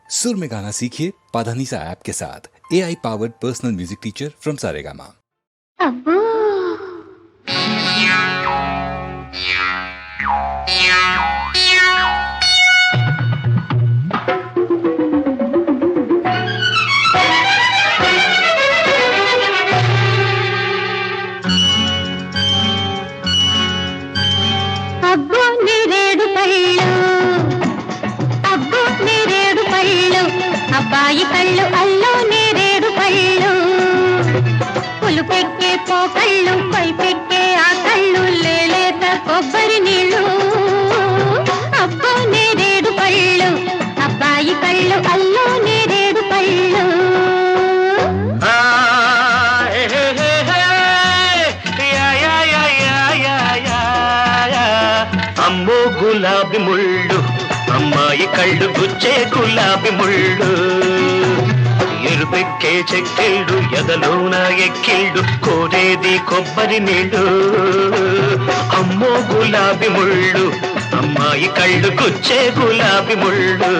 सुर में गाना सीखिए पाधानीसा ऐप के साथ। AI powered personal music teacher from Saregama. अब्बू అబ్బో నేరేడు పళ్ళు అబ్బో నేరేడు పళ్ళు అబ్బాయి కళ్ళు అల్లో నేరేడు పళ్ళు పులుపెక్కే పోకళ్ళు పైపెక్కే ఆ కళ్ళు లేలేత కొబ్బరి నీళ్ళు అబ్బో నేరేడు పళ్ళు అబ్బాయి కళ్ళు అల్లో నేరేడు పళ్ళు అమ్మో గులాబీ ముళ్ళు అమ్మాయి కళ్ళు గుచ్చే గులాబీ ముళ్ళు ఎరుపెక్కే చెక్కిళ్ళు ఎదలోన ఎక్కిళ్ళు కోరేది కొబ్బరి నీళ్ళు అమ్మో గులాబీ ముళ్ళు అమ్మాయి కళ్ళు గుచ్చే గులాబీ ముళ్ళు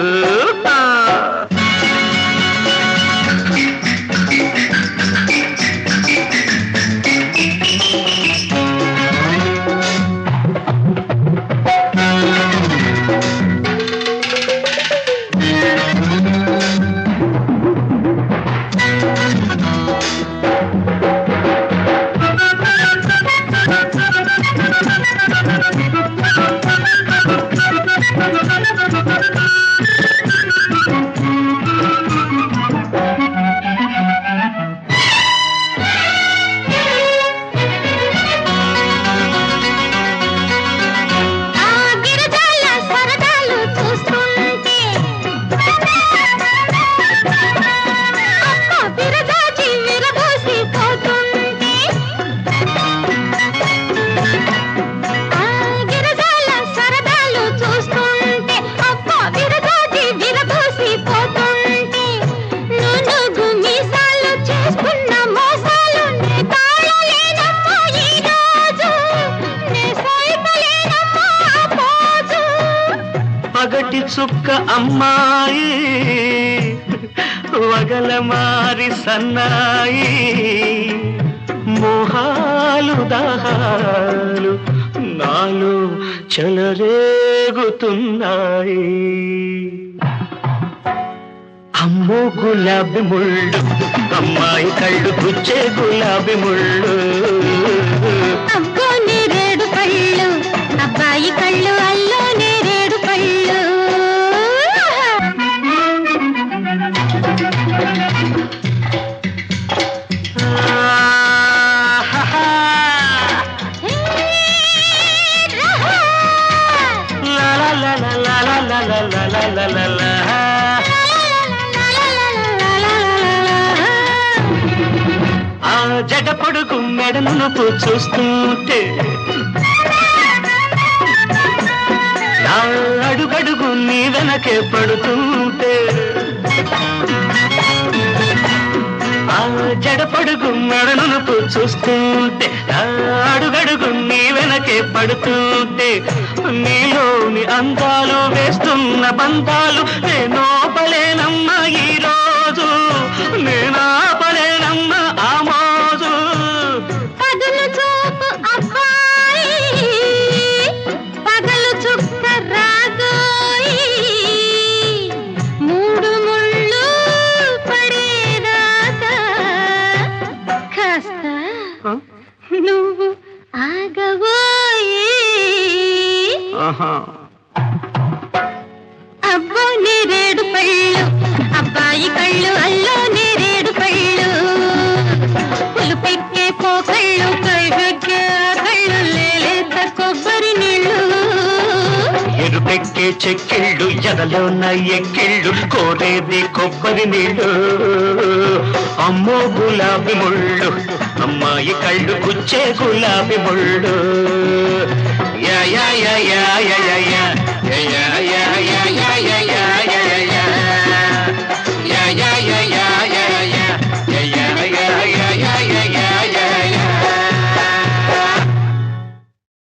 పగటి చుక్క అమ్మాయి వగల మారి సన్నాయి మోహాలు దాహాలు నాలో చెలరేగుతున్నాయి అమ్మో గులాబీ ముళ్ళు అమ్మాయి కళ్ళు గుచ్చే గులాబీ ముళ్ళు అబ్బో నేరేడు పళ్ళు అబ్బాయి కళ్ళు అల్లో నేరేడు పళ్ళు ఆ జగ పొడుగు మెడను చూస్తుంటే నా అడుగడుగు నీ వెనకే పడుతుంటే ఆ జడ పొడుగు మెడను చూస్తుంటే నా అడుగడుగు నీ వెనకే పడుతుంటే నీలోని అందాలు వేస్తున్న బంధాలు నేనోపలేనమ్మా ఈ రోజు నేనాపలేనమ్మా ఆ మోజు పగలు చూపు అబ్బాయి పగలు చుక్క రాగోయి మూడు ముళ్ళు పడేదాకా కాస్త నువ్వు ఆగబోయి అబ్బో నేరేడు పళ్ళు అబ్బాయి కళ్ళు అల్లో నేరేడు పళ్ళు పులుపెక్కే పోకళ్ళు కైపెక్కే కళ్ళు లేలేత కొబ్బరి నీళ్ళు ఎరుపెక్కే చెక్కిళ్ళు ఎదలోన ఎక్కిళ్ళు కోరేది కొబ్బరి నీళ్ళు అమ్మో గులాబీ ముళ్ళు అమ్మాయి కళ్ళు గుచ్చే గులాబీ ముళ్ళు yeah yeah yeah yeah yeah yeah yeah yeah yeah yeah yeah